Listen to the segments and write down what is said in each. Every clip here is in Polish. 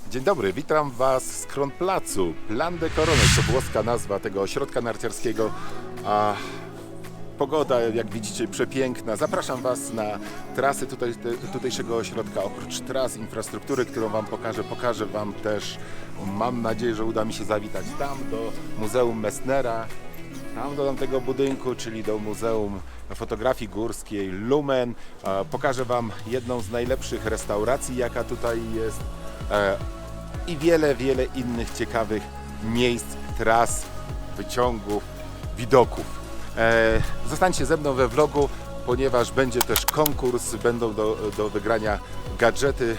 Dzień dobry, witam Was z Kronplacu. Plan de Corony to włoska nazwa tego ośrodka narciarskiego. A pogoda, jak widzicie, przepiękna. Zapraszam Was na trasy tutejszego ośrodka. Oprócz tras, infrastruktury, którą Wam pokażę Wam też, mam nadzieję, że uda mi się zawitać tam do Muzeum Messnera, tam do tamtego budynku, czyli do Muzeum Fotografii Górskiej Lumen. Pokażę Wam jedną z najlepszych restauracji, jaka tutaj jest, i wiele innych ciekawych miejsc, tras, wyciągów, widoków. Zostańcie ze mną we vlogu, ponieważ będzie też konkurs, będą do wygrania gadżety.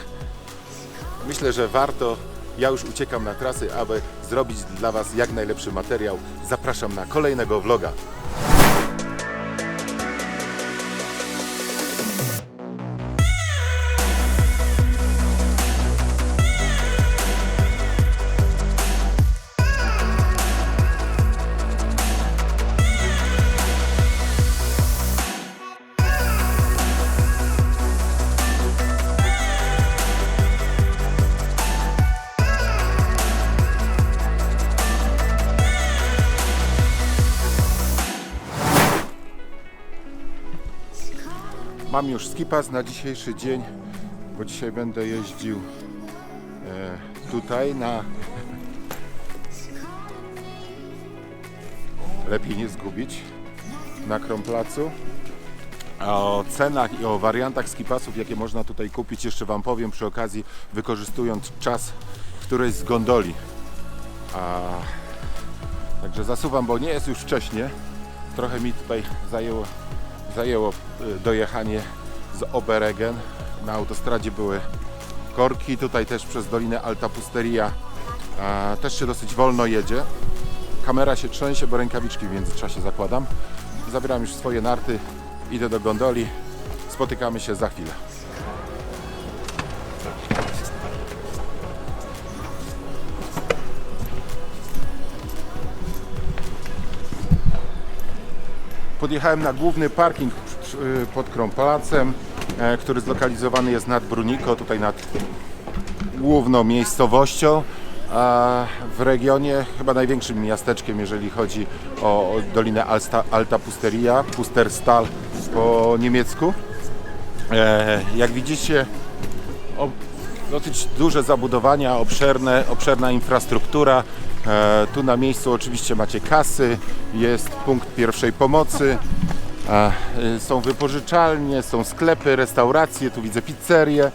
Myślę, że warto. Ja już uciekam na trasy, aby zrobić dla Was jak najlepszy materiał. Zapraszam na kolejnego vloga. Mam już skipas na dzisiejszy dzień, bo dzisiaj będę jeździł tutaj na... Lepiej nie zgubić, na Kronplacu. A o cenach i o wariantach skipasów, jakie można tutaj kupić, jeszcze Wam powiem przy okazji, wykorzystując czas którejś z gondoli. Także zasuwam, bo nie jest już wcześnie. Trochę mi tutaj zajęło dojechanie z Oberegen. Na autostradzie były korki, tutaj też przez Dolinę Alta Pusteria też się dosyć wolno jedzie. Kamera się trzęsie, bo rękawiczki w międzyczasie zakładam. Zabieram już swoje narty, idę do gondoli, spotykamy się za chwilę. Podjechałem na główny parking pod Kronplacem, który zlokalizowany jest nad Bruniko, tutaj nad główną miejscowością, a w regionie chyba największym miasteczkiem, jeżeli chodzi o Dolinę Alta Pusteria, Pusterstal po niemiecku. Jak widzicie, dosyć duże zabudowania, obszerna infrastruktura. Tu na miejscu oczywiście macie kasy, jest punkt pierwszej pomocy, są wypożyczalnie, są sklepy, restauracje, tu widzę pizzerię.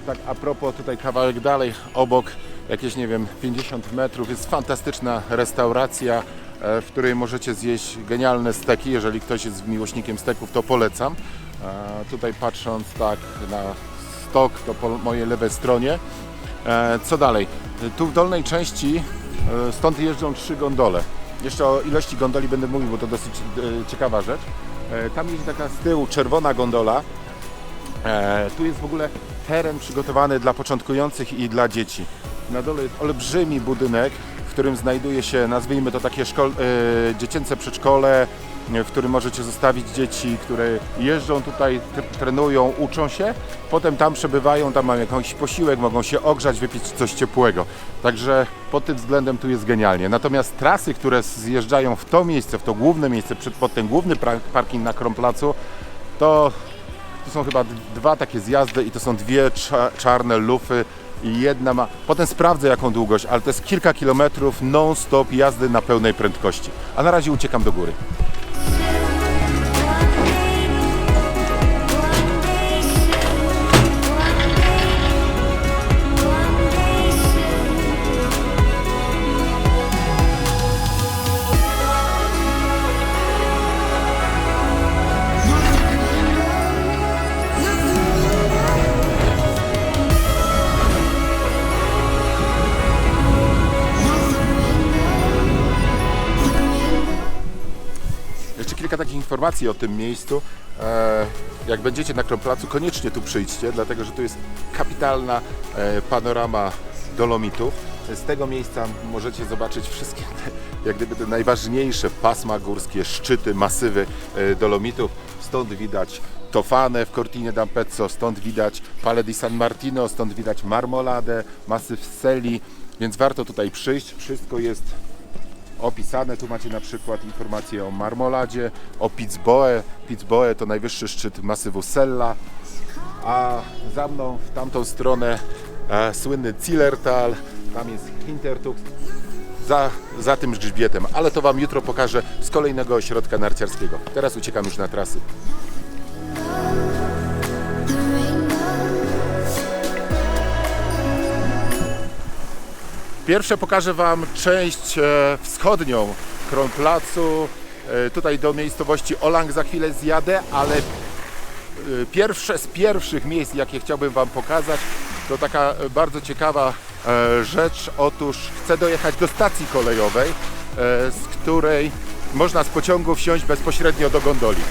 Tak a propos, tutaj kawałek dalej, obok, jakieś nie wiem, 50 metrów, jest fantastyczna restauracja, w której możecie zjeść genialne steki. Jeżeli ktoś jest miłośnikiem steków, to polecam. Tutaj patrząc tak na stok, to po mojej lewej stronie. Co dalej? Tu w dolnej części stąd jeżdżą 3 gondole. Jeszcze o ilości gondoli będę mówił, bo to dosyć ciekawa rzecz. Tam jest taka z tyłu czerwona gondola. Tu jest w ogóle teren przygotowany dla początkujących i dla dzieci. Na dole jest olbrzymi budynek, w którym znajduje się, nazwijmy to takie dziecięce przedszkole, w którym możecie zostawić dzieci, które jeżdżą tutaj, trenują, uczą się, potem tam przebywają, tam mają jakiś posiłek, mogą się ogrzać, wypić coś ciepłego. Także pod tym względem tu jest genialnie. Natomiast trasy, które zjeżdżają w to miejsce, w to główne miejsce, pod ten główny parking na Kronplacu, to są chyba 2 takie zjazdy i to są 2 czarne lufy i jedna ma... Potem sprawdzę jaką długość, ale to jest kilka kilometrów non-stop jazdy na pełnej prędkości. A na razie uciekam do góry. Kilka takich informacji o tym miejscu. Jak będziecie na Kronplacu, koniecznie tu przyjdźcie, dlatego że tu jest kapitalna panorama Dolomitów. Z tego miejsca możecie zobaczyć wszystkie jak gdyby te najważniejsze pasma górskie, szczyty, masywy Dolomitów. Stąd widać Tofane w Cortine d'Ampezzo, stąd widać Palle di San Martino, stąd widać Marmoladę, masyw Seli, więc warto tutaj przyjść. Wszystko jest opisane. Tu macie na przykład informacje o Marmoladzie, o Pizzboe. Pizzboe to najwyższy szczyt masywu Sella, a za mną w tamtą stronę słynny Zillertal, tam jest Hintertux, za tym grzbietem, ale to Wam jutro pokażę z kolejnego ośrodka narciarskiego. Teraz uciekam już na trasy. Pierwsze pokażę Wam część wschodnią Kronplacu. Tutaj do miejscowości Olang za chwilę zjadę, ale pierwsze z pierwszych miejsc, jakie chciałbym Wam pokazać, to taka bardzo ciekawa rzecz. Otóż chcę dojechać do stacji kolejowej, z której można z pociągu wsiąść bezpośrednio do gondoli.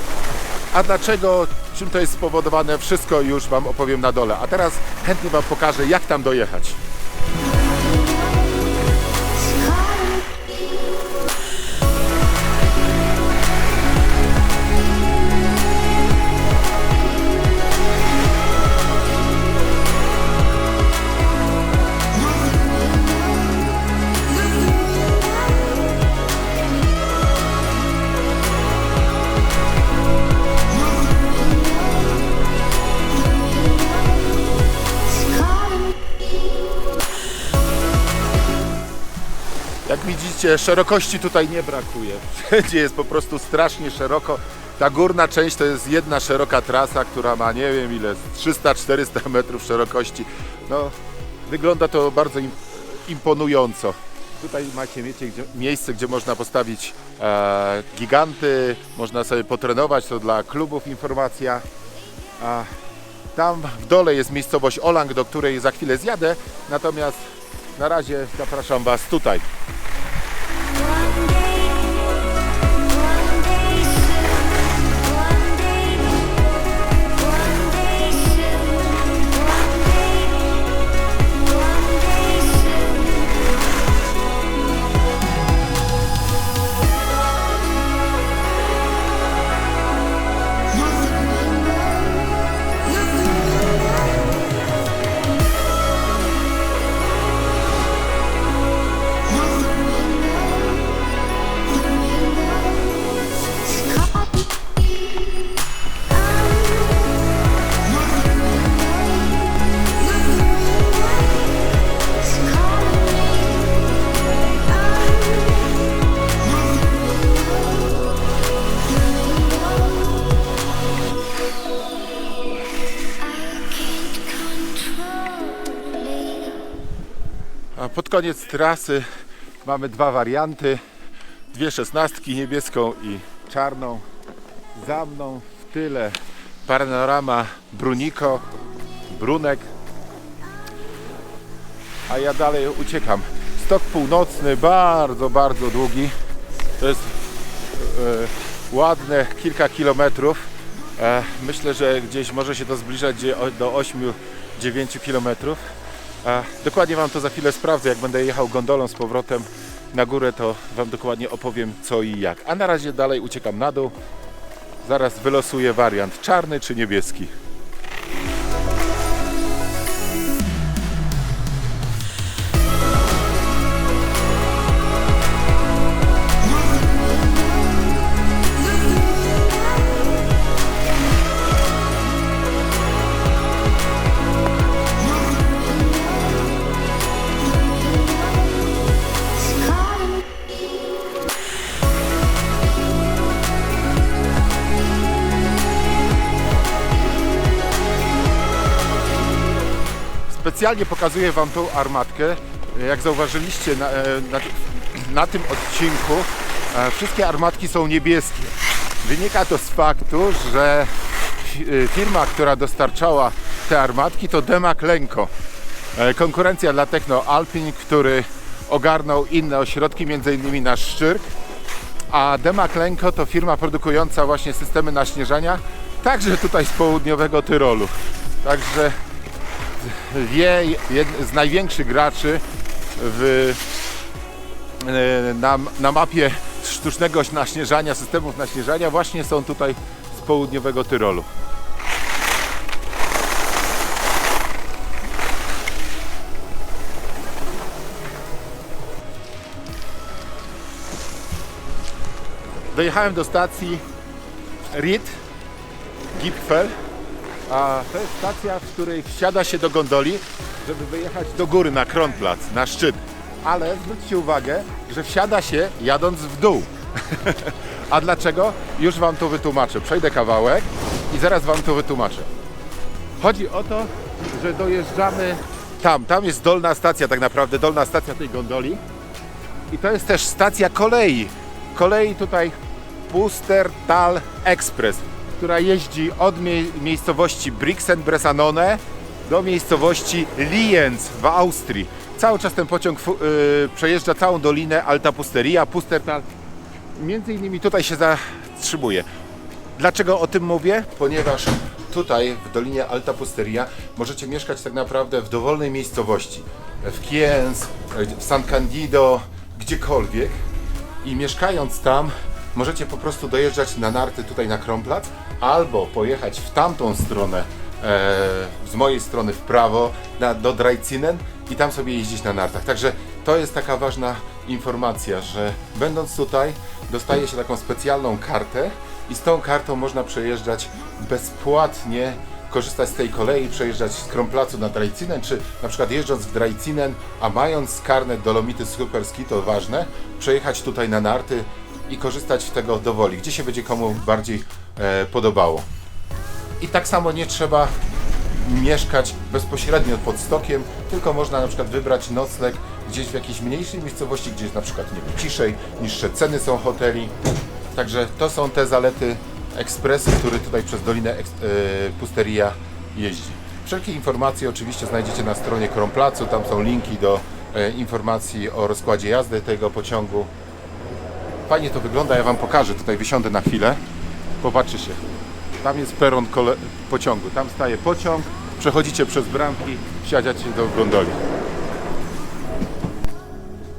A dlaczego, czym to jest spowodowane, wszystko już Wam opowiem na dole. A teraz chętnie Wam pokażę, jak tam dojechać. Jak widzicie, szerokości tutaj nie brakuje. Wszędzie jest po prostu strasznie szeroko. Ta górna część to jest jedna szeroka trasa, która ma nie wiem ile, 300-400 metrów szerokości. No, wygląda to bardzo imponująco. Tutaj macie miejsce, gdzie można postawić giganty, można sobie potrenować, to dla klubów informacja. Tam w dole jest miejscowość Olang, do której za chwilę zjadę, natomiast na razie zapraszam Was tutaj. A pod koniec trasy mamy dwa warianty, dwie szesnastki, niebieską i czarną. Za mną w tyle panorama Brunico, Brunek, a ja dalej uciekam. Stok północny, bardzo, bardzo długi. To jest ładne kilka kilometrów. Myślę, że gdzieś może się to zbliżać do 8-9 kilometrów. Dokładnie Wam to za chwilę sprawdzę, jak będę jechał gondolą z powrotem na górę, to Wam dokładnie opowiem co i jak. A na razie dalej uciekam na dół. Zaraz wylosuję wariant czarny czy niebieski. Specjalnie pokazuję Wam tą armatkę. Jak zauważyliście na tym odcinku, wszystkie armatki są niebieskie. Wynika to z faktu, że firma, która dostarczała te armatki, to Demag Lenco. Konkurencja dla Techno Alpin, który ogarnął inne ośrodki, m.in. nasz Szczyrk. A Demag Lenco to firma produkująca właśnie systemy naśnieżania, także tutaj z południowego Tyrolu. Także jeden z największych graczy na mapie sztucznego naśnieżania, systemów naśnieżania właśnie są tutaj z południowego Tyrolu. Dojechałem do stacji Ried Gipfel, a to jest stacja, w której wsiada się do gondoli, żeby wyjechać do góry na Kronplatz, na szczyt. Ale zwróćcie uwagę, że wsiada się jadąc w dół. A dlaczego? Już Wam to wytłumaczę. Przejdę kawałek i zaraz Wam to wytłumaczę. Chodzi o to, że dojeżdżamy tam jest dolna stacja, tak naprawdę dolna stacja tej gondoli. I to jest też stacja kolei tutaj Pustertal Express, która jeździ od miejscowości Brixen-Bressanone do miejscowości Lienz w Austrii. Cały czas ten pociąg przejeżdża całą dolinę Alta Pusteria, Pustertal. Między innymi tutaj się zatrzymuje. Dlaczego o tym mówię? Ponieważ tutaj w dolinie Alta Pusteria możecie mieszkać tak naprawdę w dowolnej miejscowości. W Kienz, w San Candido, gdziekolwiek. I mieszkając tam możecie po prostu dojeżdżać na narty tutaj na Kronplatz albo pojechać w tamtą stronę, z mojej strony w prawo do Draizinen i tam sobie jeździć na nartach. Także to jest taka ważna informacja, że będąc tutaj dostaje się taką specjalną kartę i z tą kartą można przejeżdżać bezpłatnie, korzystać z tej kolei, przejeżdżać z Kronplatzu na Draizinen, czy na przykład jeżdżąc w Draizinen, a mając karnet Dolomity Superski, to ważne, przejechać tutaj na narty i korzystać z tego do woli, gdzie się będzie komu bardziej podobało. I tak samo nie trzeba mieszkać bezpośrednio pod stokiem, tylko można na przykład wybrać nocleg gdzieś w jakiejś mniejszej miejscowości, gdzie jest na przykład nie wiem, ciszej, niższe ceny są hoteli. Także to są te zalety ekspresu, który tutaj przez Dolinę Pusteria jeździ. Wszelkie informacje oczywiście znajdziecie na stronie Kronplatzu, tam są linki do informacji o rozkładzie jazdy tego pociągu. Fajnie to wygląda, ja Wam pokażę, tutaj wysiądę na chwilę, popatrzcie się. Tam jest peron pociągu, tam staje pociąg, przechodzicie przez bramki, wsiadacie do gondoli.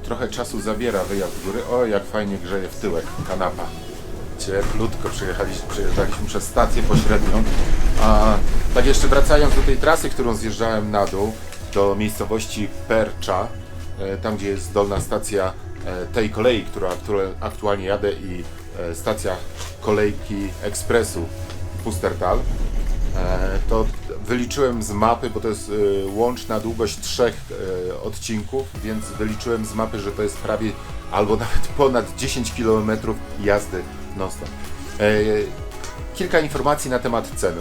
Trochę czasu zabiera wyjazd z góry. O, jak fajnie grzeje w tyłek kanapa. Cieplutko przejeżdżaliśmy przez stację pośrednią. A tak jeszcze wracając do tej trasy, którą zjeżdżałem na dół, do miejscowości Percza, tam gdzie jest dolna stacja tej kolei, która aktualnie jadę i stacja kolejki ekspresu Pustertal, to wyliczyłem z mapy, bo to jest łączna długość 3 odcinków, więc wyliczyłem z mapy, że to jest prawie albo nawet ponad 10 km jazdy non-stop. Kilka informacji na temat ceny.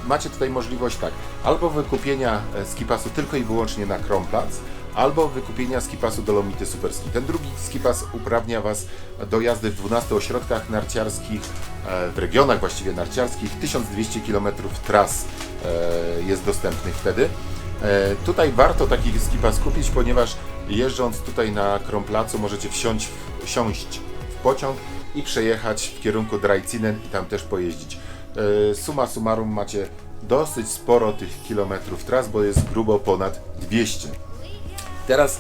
Macie tutaj możliwość tak, albo wykupienia skipasu tylko i wyłącznie na Kronplatz, albo wykupienia skipasu Dolomity Superski. Ten drugi skipas uprawnia Was do jazdy w 12 ośrodkach narciarskich, w regionach właściwie narciarskich. 1200 km tras jest dostępnych wtedy. Tutaj warto taki skipas kupić, ponieważ jeżdżąc tutaj na Kronplatzu możecie wsiąść w pociąg i przejechać w kierunku Draizinen i tam też pojeździć. Summa summarum macie dosyć sporo tych kilometrów tras, bo jest grubo ponad 200. Teraz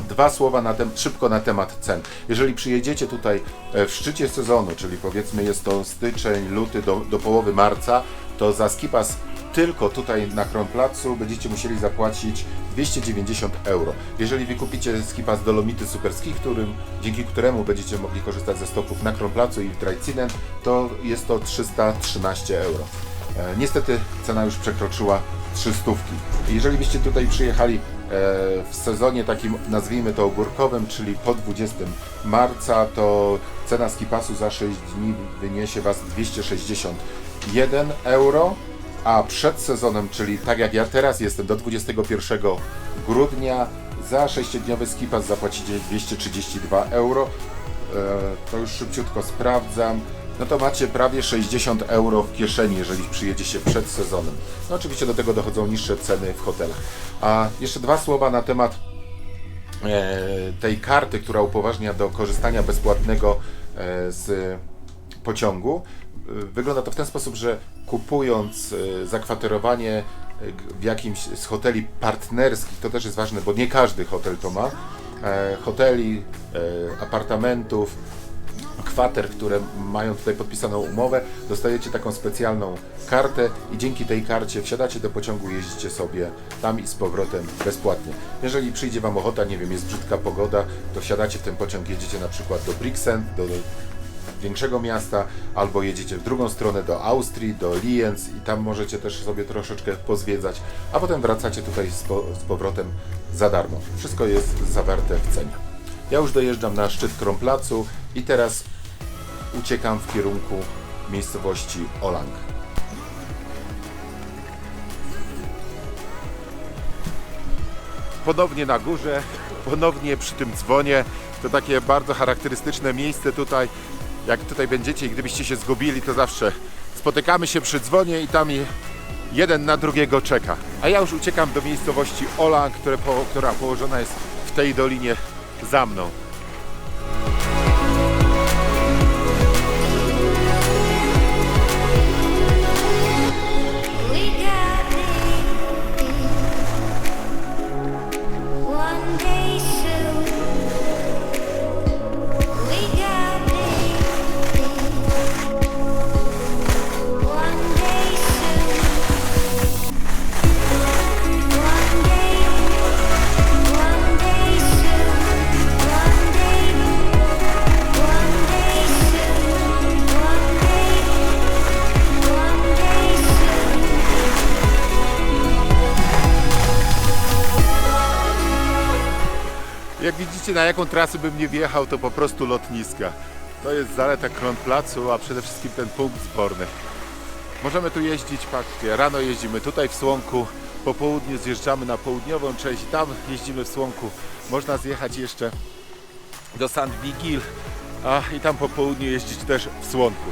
dwa słowa szybko na temat cen. Jeżeli przyjedziecie tutaj w szczycie sezonu, czyli powiedzmy jest to styczeń, luty do połowy marca, to za skipas tylko tutaj na Kronplatzu będziecie musieli zapłacić 290 euro. Jeżeli wykupicie skipas Dolomity Superski, dzięki któremu będziecie mogli korzystać ze stoków na Kronplatzu i w Draizinen, to jest to 313 euro. Niestety cena już przekroczyła 300. Jeżeli byście tutaj przyjechali w sezonie takim, nazwijmy to ogórkowym, czyli po 20 marca, to cena skipasu za 6 dni wyniesie Was 261 euro, a przed sezonem, czyli tak jak ja teraz jestem, do 21 grudnia, za 6-dniowy skipas zapłacicie 232 euro. To już szybciutko sprawdzam. No to macie prawie 60 euro w kieszeni, jeżeli przyjedzie się przed sezonem. No oczywiście do tego dochodzą niższe ceny w hotelach. A jeszcze dwa słowa na temat tej karty, która upoważnia do korzystania bezpłatnego z pociągu. Wygląda to w ten sposób, że kupując zakwaterowanie w jakimś z hoteli partnerskich, to też jest ważne, bo nie każdy hotel to ma, hoteli, apartamentów, kwater, które mają tutaj podpisaną umowę, dostajecie taką specjalną kartę i dzięki tej karcie wsiadacie do pociągu, jeździcie sobie tam i z powrotem bezpłatnie. Jeżeli przyjdzie Wam ochota, nie wiem, jest brzydka pogoda, to wsiadacie w ten pociąg, jedziecie na przykład do Brixen, do większego miasta, albo jedziecie w drugą stronę do Austrii, do Lienz i tam możecie też sobie troszeczkę pozwiedzać, a potem wracacie tutaj z powrotem za darmo. Wszystko jest zawarte w cenie. Ja już dojeżdżam na szczyt Kronplacu i teraz uciekam w kierunku miejscowości Olang. Ponownie na górze, ponownie przy tym dzwonie. To takie bardzo charakterystyczne miejsce tutaj. Jak tutaj będziecie i gdybyście się zgubili, to zawsze spotykamy się przy dzwonie i tam jeden na drugiego czeka. A ja już uciekam do miejscowości Olang, która położona jest w tej dolinie za mną. Jak widzicie, na jaką trasę bym nie wjechał, to po prostu lotniska. To jest zaleta Kronplacu, a przede wszystkim ten punkt zborny. Możemy tu jeździć, patrzcie, rano jeździmy tutaj w Słonku, po południu zjeżdżamy na południową część i tam jeździmy w Słonku. Można zjechać jeszcze do St. Vigil, i tam po południu jeździć też w Słonku.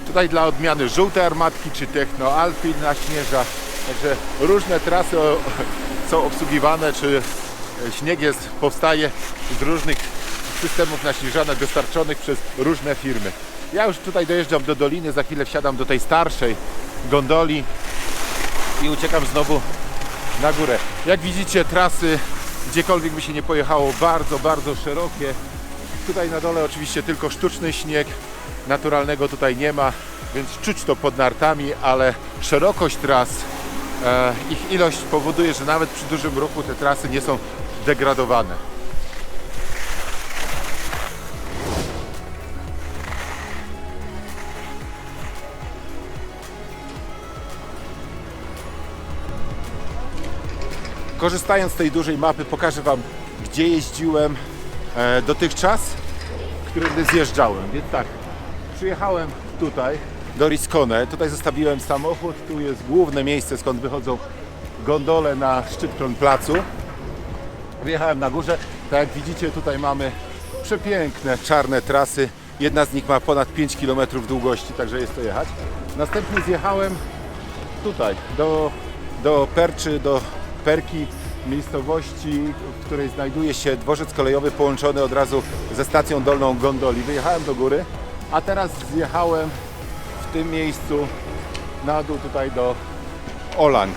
Tutaj dla odmiany żółte armatki czy Techno Alpin na śnieżach, także różne trasy są obsługiwane, czy śnieg powstaje z różnych systemów naśnieżanych dostarczonych przez różne firmy. Ja już tutaj dojeżdżam do doliny, za chwilę wsiadam do tej starszej gondoli i uciekam znowu na górę. Jak widzicie, trasy, gdziekolwiek by się nie pojechało, bardzo, bardzo szerokie. Tutaj na dole oczywiście tylko sztuczny śnieg, naturalnego tutaj nie ma, więc czuć to pod nartami, ale szerokość tras, ich ilość powoduje, że nawet przy dużym ruchu te trasy nie są degradowane. Korzystając z tej dużej mapy, pokażę Wam, gdzie jeździłem dotychczas, którędy zjeżdżałem. Więc tak, przyjechałem tutaj do Riscone, tutaj zostawiłem samochód, tu jest główne miejsce, skąd wychodzą gondole na szczyt Kronplacu. Wyjechałem na górze, tak jak widzicie, tutaj mamy przepiękne czarne trasy, jedna z nich ma ponad 5 km długości, także jest to jechać. Następnie zjechałem tutaj do Perczy, do Perki, miejscowości, w której znajduje się dworzec kolejowy połączony od razu ze stacją dolną gondoli. Wyjechałem do góry, a teraz zjechałem w tym miejscu na dół tutaj do Olang.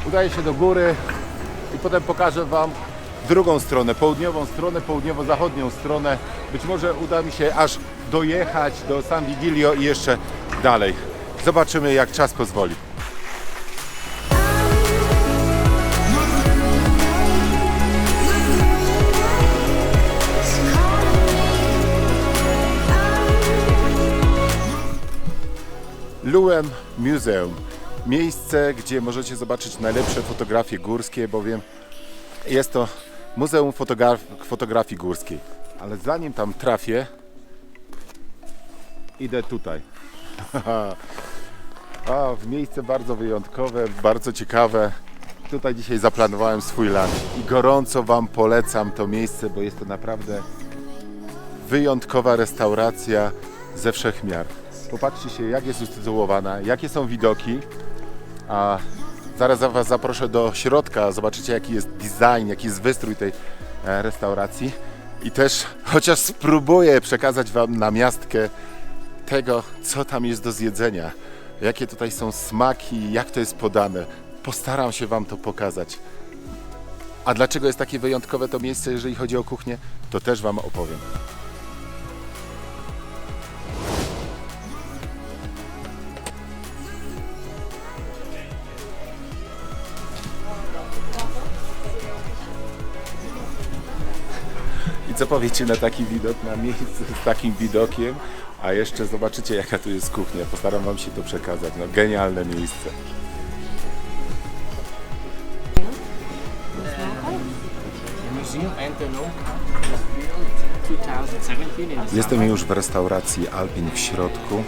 Udaję się do góry i potem pokażę Wam drugą stronę, południowo-zachodnią stronę. Być może uda mi się aż dojechać do San Vigilio i jeszcze dalej. Zobaczymy, jak czas pozwoli. Luem Museum. Miejsce, gdzie możecie zobaczyć najlepsze fotografie górskie, bowiem jest to Muzeum Fotografii Górskiej. Ale zanim tam trafię, idę tutaj. W miejsce bardzo wyjątkowe, bardzo ciekawe. Tutaj dzisiaj zaplanowałem swój lunch i gorąco Wam polecam to miejsce, bo jest to naprawdę wyjątkowa restauracja ze wszech miar. Popatrzcie się, jak jest usytuowana, jakie są widoki. A zaraz Was zaproszę do środka, zobaczycie jaki jest design, jaki jest wystrój tej restauracji. I też chociaż spróbuję przekazać Wam namiastkę tego, co tam jest do zjedzenia. Jakie tutaj są smaki, jak to jest podane. Postaram się Wam to pokazać. A dlaczego jest takie wyjątkowe to miejsce, jeżeli chodzi o kuchnię, to też Wam opowiem. I co powiecie na taki widok, na miejsce z takim widokiem, a jeszcze zobaczycie jaka tu jest kuchnia. Postaram Wam się to przekazać. No, genialne miejsce. Jestem już w restauracji Alpin w środku.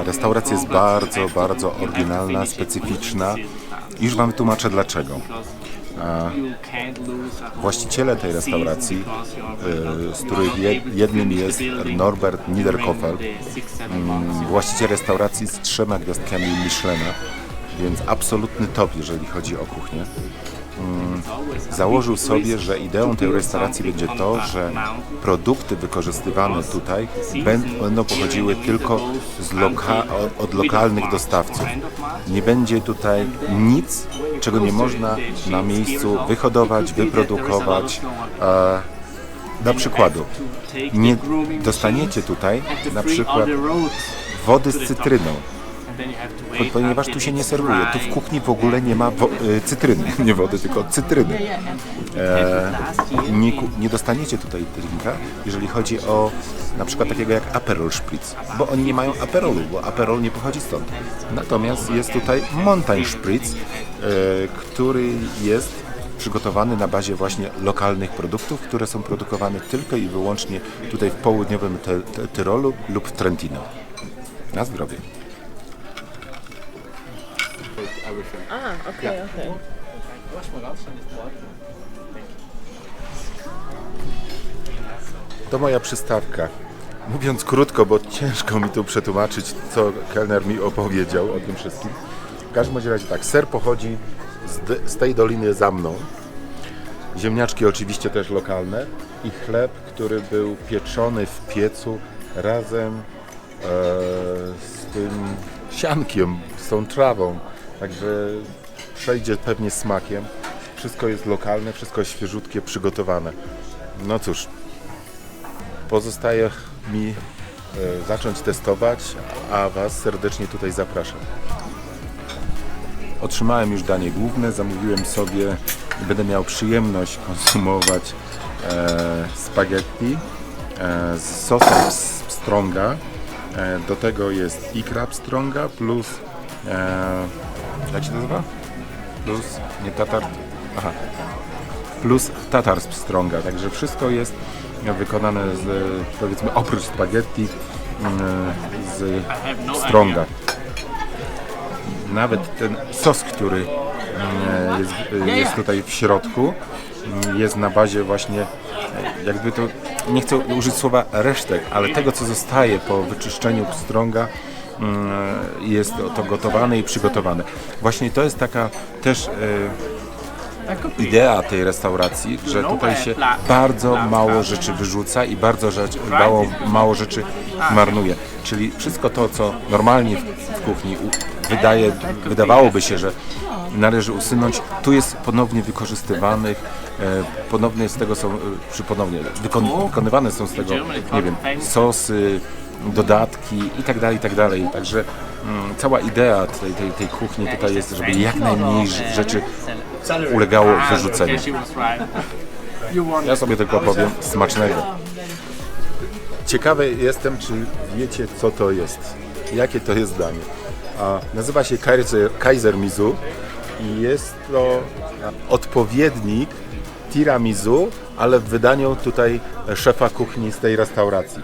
Restauracja jest bardzo, bardzo oryginalna, specyficzna. Już Wam tłumaczę dlaczego. Właściciele tej restauracji, z których jednym jest Norbert Niederkofer, właściciel restauracji z 3 gwiazdkami Michelina, więc absolutny top, jeżeli chodzi o kuchnię. Założył sobie, że ideą tej restauracji będzie to, że produkty wykorzystywane tutaj będą pochodziły tylko od lokalnych dostawców. Nie będzie tutaj nic, czego nie można na miejscu wyhodować, wyprodukować. Dla przykładu, nie dostaniecie tutaj na przykład wody z cytryną, ponieważ tu się nie serwuje. Tu w kuchni w ogóle nie ma cytryny, nie wody, tylko cytryny. Nie dostaniecie tutaj drinka, jeżeli chodzi o na przykład takiego jak Aperol Spritz, bo oni nie mają Aperolu, bo Aperol nie pochodzi stąd. Natomiast jest tutaj Montagne Spritz, który jest przygotowany na bazie właśnie lokalnych produktów, które są produkowane tylko i wyłącznie tutaj w południowym Tyrolu lub w Trentino. Na zdrowie. Okay. To moja przystawka. Mówiąc krótko, bo ciężko mi tu przetłumaczyć, co kelner mi opowiedział o tym wszystkim. W każdym razie tak, ser pochodzi z tej doliny za mną. Ziemniaczki oczywiście też lokalne i chleb, który był pieczony w piecu razem z tym siankiem, z tą trawą. Także przejdzie pewnie smakiem. Wszystko jest lokalne, wszystko jest świeżutkie, przygotowane. No cóż, pozostaje mi zacząć testować, a Was serdecznie tutaj zapraszam. Otrzymałem już danie główne, zamówiłem sobie i będę miał przyjemność konsumować spaghetti z sosem pstrąga. Do tego jest ikra pstrąga plus jak się nazywa? Plus tatar z pstrąga. Także wszystko jest wykonane z, powiedzmy, oprócz spaghetti z Nawet ten sos, który jest tutaj w środku, jest na bazie właśnie, jakby to, nie chcę użyć słowa resztek, ale tego, co zostaje po wyczyszczeniu pstrąga, jest to gotowane i przygotowane. Właśnie to jest taka też idea tej restauracji, że tutaj się bardzo mało rzeczy wyrzuca i bardzo mało rzeczy marnuje. Czyli wszystko to, co normalnie w kuchni wydawałoby się, że należy usunąć, tu jest ponownie wykorzystywanych, ponownie z tego są, wykonywane są z tego, nie wiem, sosy, dodatki i tak dalej. Także cała idea tej kuchni tutaj jest, żeby jak najmniej rzeczy ulegało wyrzuceniu. Ja sobie tylko powiem smacznego. Ciekawy jestem, czy wiecie, co to jest. Jakie to jest danie. Nazywa się Kaisermisu i jest to odpowiednik tiramisu, ale w wydaniu tutaj szefa kuchni z tej restauracji.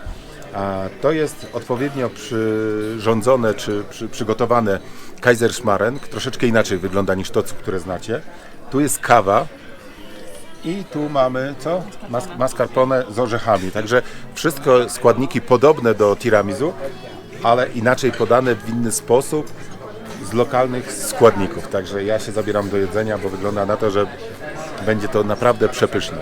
To jest odpowiednio przyrządzone czy przygotowane Kaiserschmarren, troszeczkę inaczej wygląda niż to, które znacie. Tu jest kawa I tu mamy co? Mascarpone z orzechami. Także wszystko składniki podobne do tiramisu, ale inaczej podane w inny sposób z lokalnych składników. Także ja się zabieram do jedzenia, bo wygląda na to, że będzie to naprawdę przepyszne.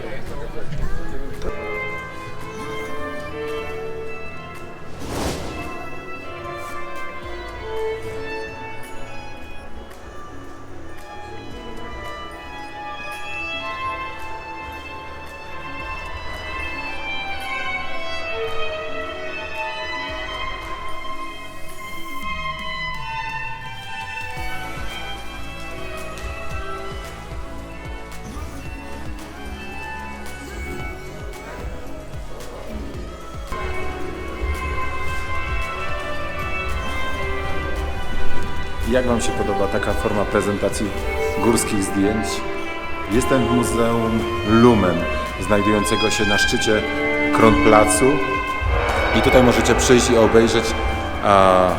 Jak Wam się podoba taka forma prezentacji górskich zdjęć? Jestem w Muzeum Lumen, znajdującego się na szczycie Kronplacu. I tutaj możecie przyjść i obejrzeć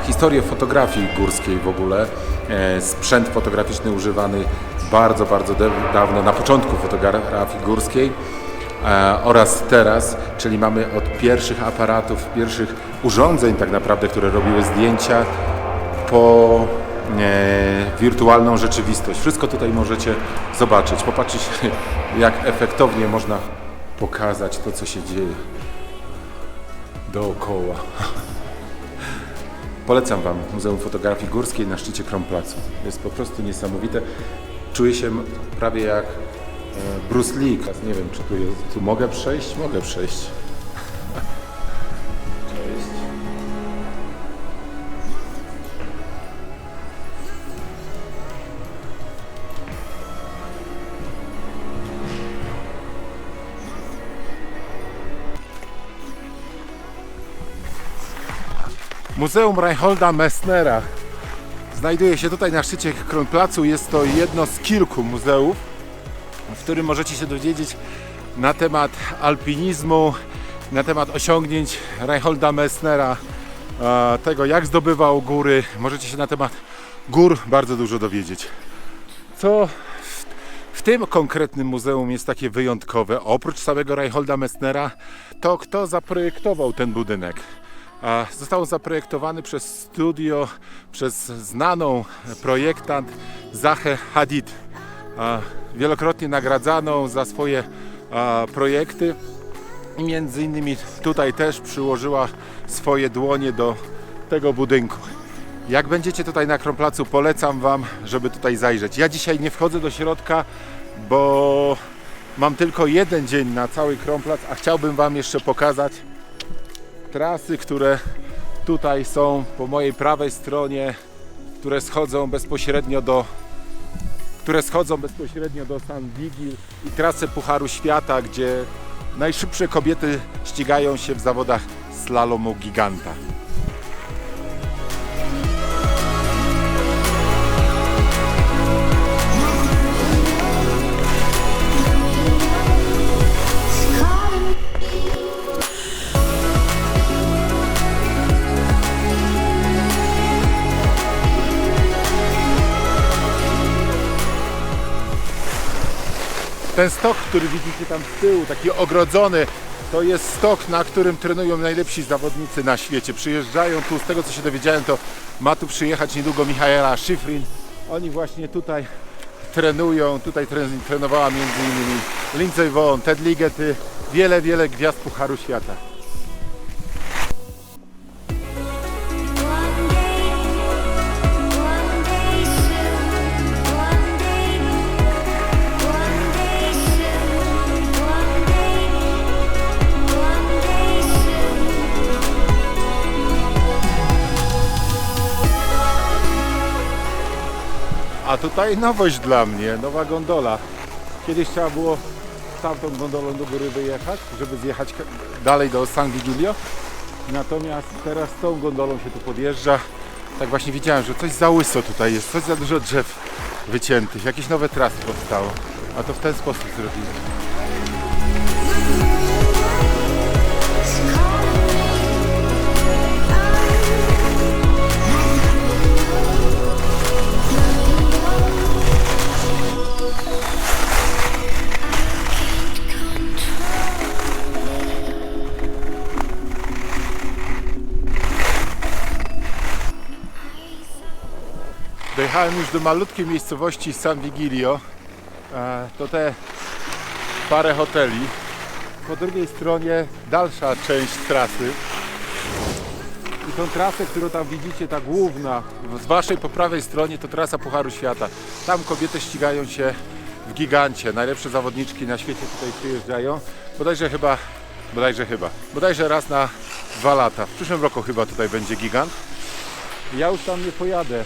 historię fotografii górskiej w ogóle. Sprzęt fotograficzny używany bardzo, bardzo dawno, na początku fotografii górskiej oraz teraz, czyli mamy od pierwszych aparatów, pierwszych urządzeń tak naprawdę, które robiły zdjęcia, po wirtualną rzeczywistość. Wszystko tutaj możecie zobaczyć, popatrzeć, jak efektownie można pokazać to, co się dzieje dookoła. Polecam Wam Muzeum Fotografii Górskiej na szczycie Kronplacu. Jest po prostu niesamowite. Czuję się prawie jak Bruce Lee. Nie wiem, czy tu mogę przejść? Mogę przejść. Muzeum Reinholda Messnera znajduje się tutaj na szczycie Kronplacu. Jest to jedno z kilku muzeów, w którym możecie się dowiedzieć na temat alpinizmu, na temat osiągnięć Reinholda Messnera, tego jak zdobywał góry. Możecie się na temat gór bardzo dużo dowiedzieć. Co w tym konkretnym muzeum jest takie wyjątkowe, oprócz samego Reinholda Messnera, to kto zaprojektował ten budynek. Został zaprojektowany przez studio, przez znaną projektant Zahę Hadid, wielokrotnie nagradzaną za swoje projekty i między innymi tutaj też przyłożyła swoje dłonie do tego budynku. Jak będziecie tutaj na Kronplacu, polecam Wam, żeby tutaj zajrzeć. Ja dzisiaj nie wchodzę do środka, bo mam tylko jeden dzień na cały Kronplac, a chciałbym Wam jeszcze pokazać trasy, które tutaj są po mojej prawej stronie, które schodzą bezpośrednio do San Vigil, i trasę Pucharu Świata, gdzie najszybsze kobiety ścigają się w zawodach slalomu giganta. Ten stok, który widzicie tam z tyłu, taki ogrodzony, to jest stok, na którym trenują najlepsi zawodnicy na świecie. Przyjeżdżają tu, z tego co się dowiedziałem, to ma tu przyjechać niedługo Michaela Schifrin. Oni właśnie tutaj trenują, tutaj trenowała m.in. Lindsey Vonn, Ted Ligety, wiele gwiazd Pucharu Świata. A tutaj nowość dla mnie, nowa gondola. Kiedyś trzeba było tamtą gondolą do góry wyjechać, żeby zjechać dalej do San Vigilio. Natomiast teraz tą gondolą się tu podjeżdża. Tak właśnie widziałem, że coś za łyso tutaj jest, coś za dużo drzew wyciętych, jakieś nowe trasy powstało. A to w ten sposób zrobili. Dojechałem już do malutkiej miejscowości San Vigilio. To te parę hoteli. Po drugiej stronie dalsza część trasy. I tą trasę, którą tam widzicie, ta główna, z waszej po prawej stronie, to trasa Pucharu Świata. Tam kobiety ścigają się w gigancie. Najlepsze zawodniczki na świecie tutaj przyjeżdżają. Bodajże raz na 2 lata. W przyszłym roku chyba tutaj będzie gigant. Ja już tam nie pojadę.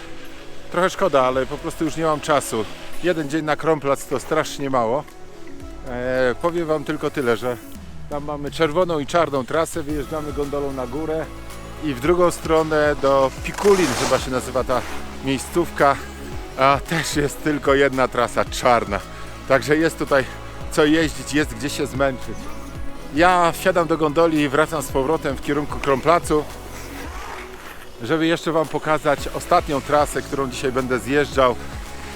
Trochę szkoda, ale po prostu już nie mam czasu. Jeden dzień na Kronplatz to strasznie mało. Powiem wam tylko tyle, że tam mamy czerwoną i czarną trasę, wyjeżdżamy gondolą na górę i w drugą stronę do Pikulin chyba się nazywa ta miejscówka, a też jest tylko jedna trasa czarna. Także jest tutaj co jeździć, jest gdzie się zmęczyć. Ja wsiadam do gondoli i wracam z powrotem w kierunku Kronplacu, żeby jeszcze wam pokazać ostatnią trasę, którą dzisiaj będę zjeżdżał.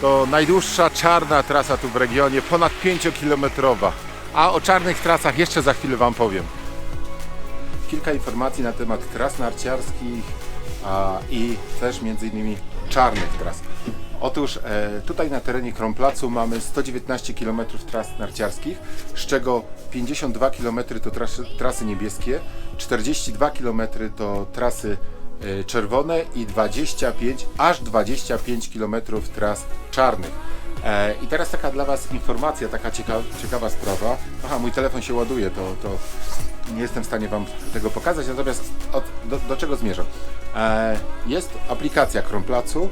To najdłuższa czarna trasa tu w regionie, ponad 5-kilometrowa. A o czarnych trasach jeszcze za chwilę wam powiem. Kilka informacji na temat tras narciarskich i też między innymi czarnych tras. Otóż tutaj na terenie Kronplacu mamy 119 km tras narciarskich, z czego 52 km to trasy niebieskie, 42 km to trasy czerwone i aż 25 km tras czarnych. I teraz taka dla was informacja, taka ciekawa sprawa. Aha, mój telefon się ładuje, to nie jestem w stanie wam tego pokazać, natomiast do czego zmierzam? Jest aplikacja Kronplacu,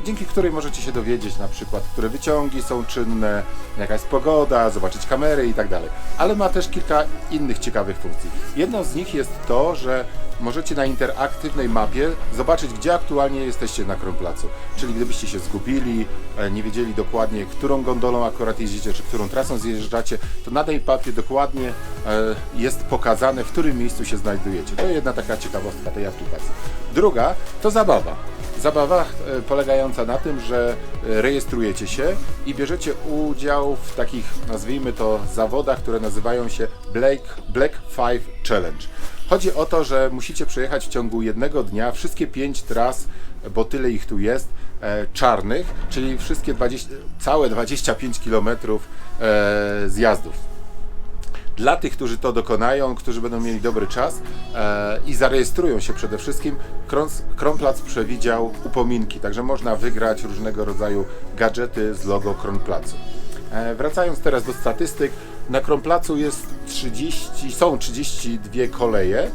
dzięki której możecie się dowiedzieć na przykład, które wyciągi są czynne, jaka jest pogoda, zobaczyć kamery i tak dalej. Ale ma też kilka innych ciekawych funkcji. Jedną z nich jest to, że możecie na interaktywnej mapie zobaczyć, gdzie aktualnie jesteście na Kronplacu. Czyli gdybyście się zgubili, nie wiedzieli dokładnie, którą gondolą akurat jeździcie, czy którą trasą zjeżdżacie, to na tej mapie dokładnie jest pokazane, w którym miejscu się znajdujecie. To jedna taka ciekawostka tej aplikacji. Druga to zabawa. Zabawa polegająca na tym, że rejestrujecie się i bierzecie udział w takich, nazwijmy to, zawodach, które nazywają się Black 5 Challenge. Chodzi o to, że musicie przejechać w ciągu jednego dnia wszystkie 5 tras, bo tyle ich tu jest, czarnych, czyli wszystkie całe 25 km zjazdów. Dla tych, którzy to dokonają, którzy będą mieli dobry czas i zarejestrują się przede wszystkim, Kronplac przewidział upominki, także można wygrać różnego rodzaju gadżety z logo Kronplacu. Wracając teraz do statystyk, na Kronplacu są 32 koleje,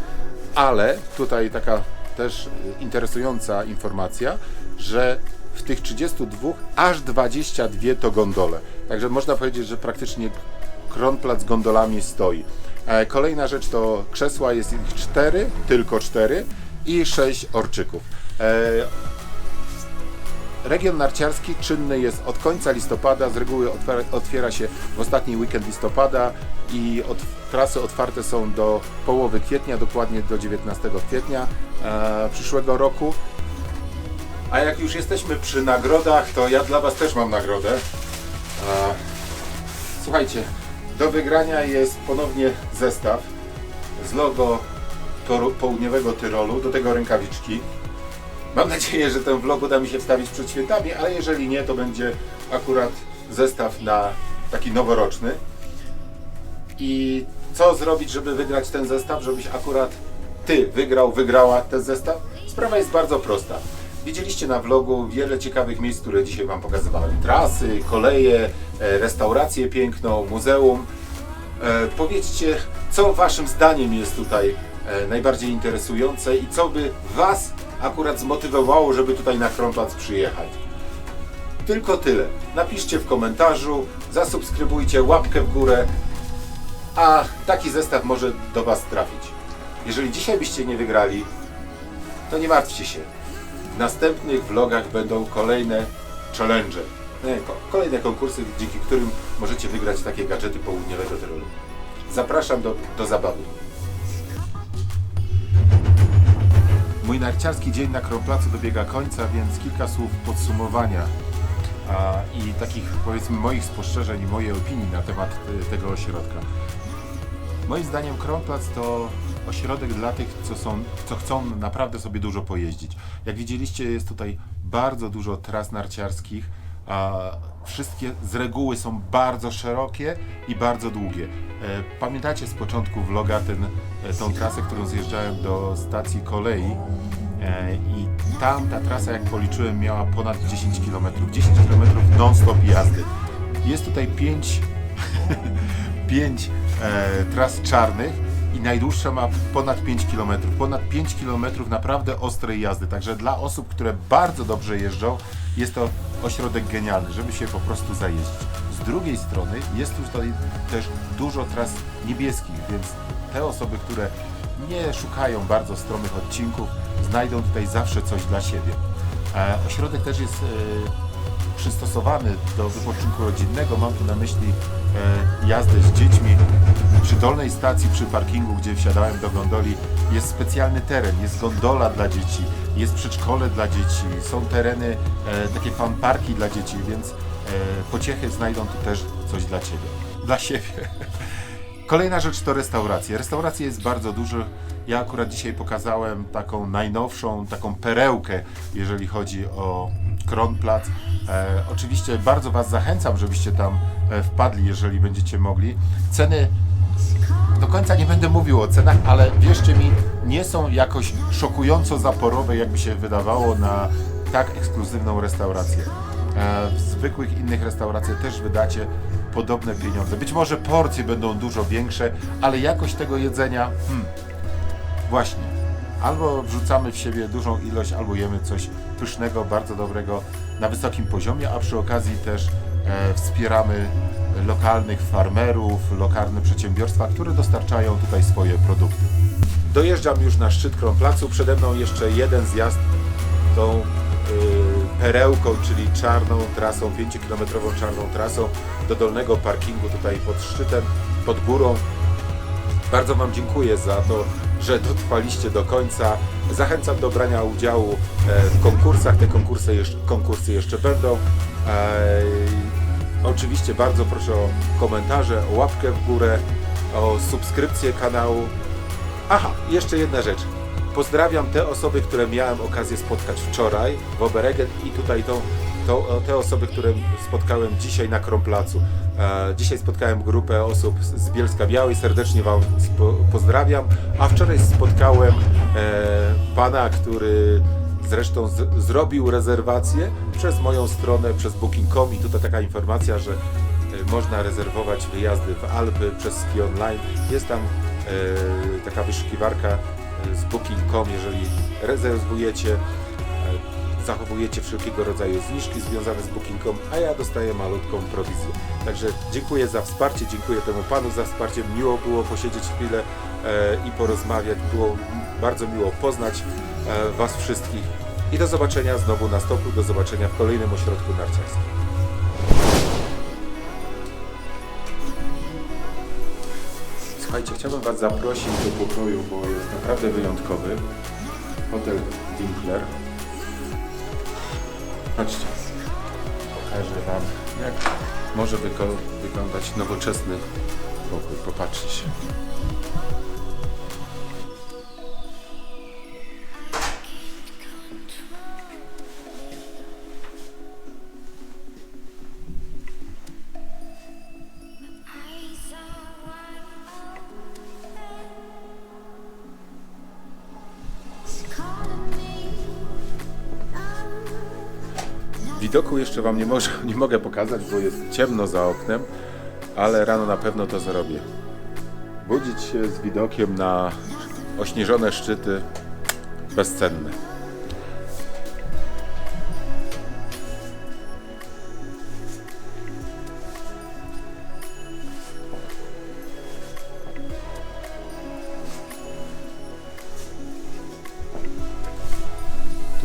ale tutaj taka też interesująca informacja, że w tych 32 aż 22 to gondole. Także można powiedzieć, że praktycznie Kronplac z gondolami stoi. Kolejna rzecz to krzesła, jest ich 4, tylko 4 i 6 orczyków. Region narciarski czynny jest od końca listopada, z reguły otwiera się w ostatni weekend listopada i trasy otwarte są do połowy kwietnia, dokładnie do 19 kwietnia przyszłego roku. A jak już jesteśmy przy nagrodach, to ja dla was też mam nagrodę. Słuchajcie, do wygrania jest ponownie zestaw z logo południowego Tyrolu, do tego rękawiczki. Mam nadzieję, że ten vlog uda mi się wstawić przed świętami, ale jeżeli nie, to będzie akurat zestaw na taki noworoczny. I co zrobić, żeby wygrać ten zestaw, żebyś akurat ty wygrała ten zestaw? Sprawa jest bardzo prosta. Widzieliście na vlogu wiele ciekawych miejsc, które dzisiaj wam pokazywałem. Trasy, koleje, restaurację piękną, muzeum. Powiedzcie, co waszym zdaniem jest tutaj najbardziej interesujące i co by was akurat zmotywowało, żeby tutaj na Kronplac przyjechać. Tylko tyle. Napiszcie w komentarzu, zasubskrybujcie, łapkę w górę, a taki zestaw może do was trafić. Jeżeli dzisiaj byście nie wygrali, to nie martwcie się. W następnych vlogach będą kolejne challenge, kolejne konkursy, dzięki którym możecie wygrać takie gadżety południowego Tyrolu. Zapraszam do zabawy. Mój narciarski dzień na Kronplacu dobiega końca, więc kilka słów podsumowania i takich, powiedzmy, moich spostrzeżeń i mojej opinii na temat tego ośrodka. Moim zdaniem Kronplac to ośrodek dla tych, co chcą naprawdę sobie dużo pojeździć. Jak widzieliście, jest tutaj bardzo dużo tras narciarskich. Wszystkie z reguły są bardzo szerokie i bardzo długie. Pamiętacie z początku vloga tą trasę, którą zjeżdżałem do stacji kolei i tam ta trasa, jak policzyłem, miała ponad 10 km. 10 km non-stop jazdy. Jest tutaj 5 tras czarnych i najdłuższa ma ponad 5 km. Ponad 5 km naprawdę ostrej jazdy. Także dla osób, które bardzo dobrze jeżdżą, jest to ośrodek genialny, żeby się po prostu zajeździć. Z drugiej strony jest tutaj też dużo tras niebieskich, więc te osoby, które nie szukają bardzo stromych odcinków, znajdą tutaj zawsze coś dla siebie. Ośrodek też jest przystosowany do wypoczynku rodzinnego. Mam tu na myśli jazdę z dziećmi. Przy dolnej stacji, przy parkingu, gdzie wsiadałem do gondoli, jest specjalny teren, jest gondola dla dzieci, jest przedszkole dla dzieci, są tereny, takie fanparki dla dzieci, więc pociechy znajdą tu też coś dla Ciebie, dla siebie. Kolejna rzecz to restauracje. Restauracji jest bardzo dużo. Ja akurat dzisiaj pokazałem taką najnowszą, taką perełkę, jeżeli chodzi o Kronplatz. Oczywiście bardzo Was zachęcam, żebyście tam wpadli, jeżeli będziecie mogli. Ceny, do końca nie będę mówił o cenach, ale wierzcie mi, nie są jakoś szokująco zaporowe, jakby się wydawało na tak ekskluzywną restaurację. W zwykłych innych restauracjach też wydacie podobne pieniądze. Być może porcje będą dużo większe, ale jakość tego jedzenia, właśnie, albo wrzucamy w siebie dużą ilość, albo jemy coś pysznego, bardzo dobrego na wysokim poziomie, a przy okazji też wspieramy lokalnych farmerów, lokalne przedsiębiorstwa, które dostarczają tutaj swoje produkty. Dojeżdżam już na szczyt Kronplacu, przede mną jeszcze jeden zjazd tą perełką, czyli czarną trasą, 5-kilometrową czarną trasą do dolnego parkingu tutaj pod szczytem, pod górą. Bardzo Wam dziękuję za to, że dotrwaliście do końca. Zachęcam do brania udziału w konkursach. Te konkursy jeszcze będą. Oczywiście bardzo proszę o komentarze, o łapkę w górę, o subskrypcję kanału. Aha, jeszcze jedna rzecz. Pozdrawiam te osoby, które miałem okazję spotkać wczoraj w Oberegen i tutaj te osoby, które spotkałem dzisiaj na Kronplacu. Dzisiaj spotkałem grupę osób z Bielska-Białej, serdecznie Wam pozdrawiam, a wczoraj spotkałem pana, który zresztą zrobił rezerwację przez moją stronę, przez Booking.com i tutaj taka informacja, że można rezerwować wyjazdy w Alpy przez Ski Online. Jest tam taka wyszukiwarka z Booking.com, jeżeli rezerwujecie, zachowujecie wszelkiego rodzaju zniżki związane z Booking.com, a ja dostaję malutką prowizję. Także dziękuję za wsparcie, dziękuję temu panu za wsparcie. Miło było posiedzieć chwilę i porozmawiać. Było bardzo miło poznać Was wszystkich i do zobaczenia znowu na stoku, do zobaczenia w kolejnym ośrodku narciarskim. Słuchajcie, chciałbym Was zaprosić do pokoju, bo jest naprawdę wyjątkowy. Hotel Winkler. Chodźcie, pokażę Wam, jak może wyglądać nowoczesny pokój. Popatrzcie się. Widoku jeszcze Wam nie mogę pokazać, bo jest ciemno za oknem, ale rano na pewno to zrobię. Budzić się z widokiem na ośnieżone szczyty bezcenne.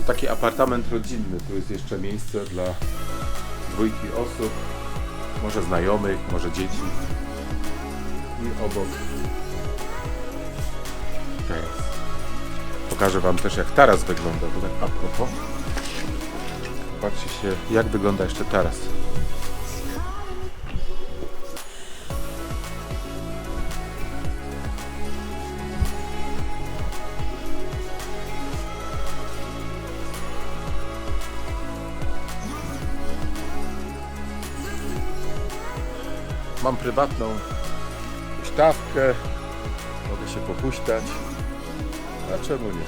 Taki apartament rodzinny, tu jest jeszcze miejsce dla 2 osób, może znajomych, może dzieci. I obok taras. Pokażę Wam też, jak taras wygląda, bo tak a propos. Patrzcie się, jak wygląda jeszcze taras. mam prywatną huśtawkę, mogę się popuśtać, a czemu nie?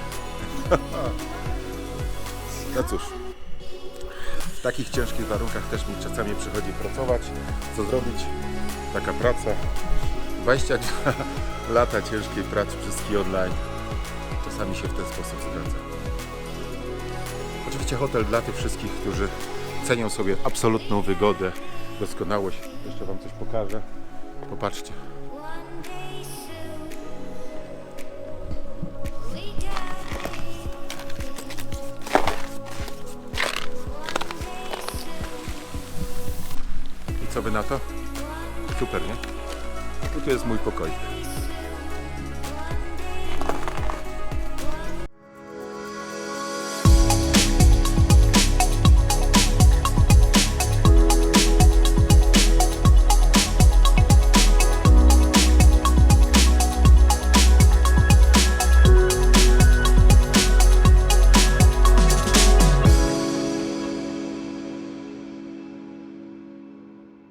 No cóż, w takich ciężkich warunkach też mi czasami przychodzi pracować. Co zrobić? Taka praca. 22 lata ciężkiej pracy przez Ski Online. Czasami się w ten sposób zgadza. Oczywiście hotel dla tych wszystkich, którzy cenią sobie absolutną wygodę, doskonałość. Jeszcze Wam coś pokażę. Popatrzcie. I co Wy na to? Super, nie? Tu jest mój pokoik.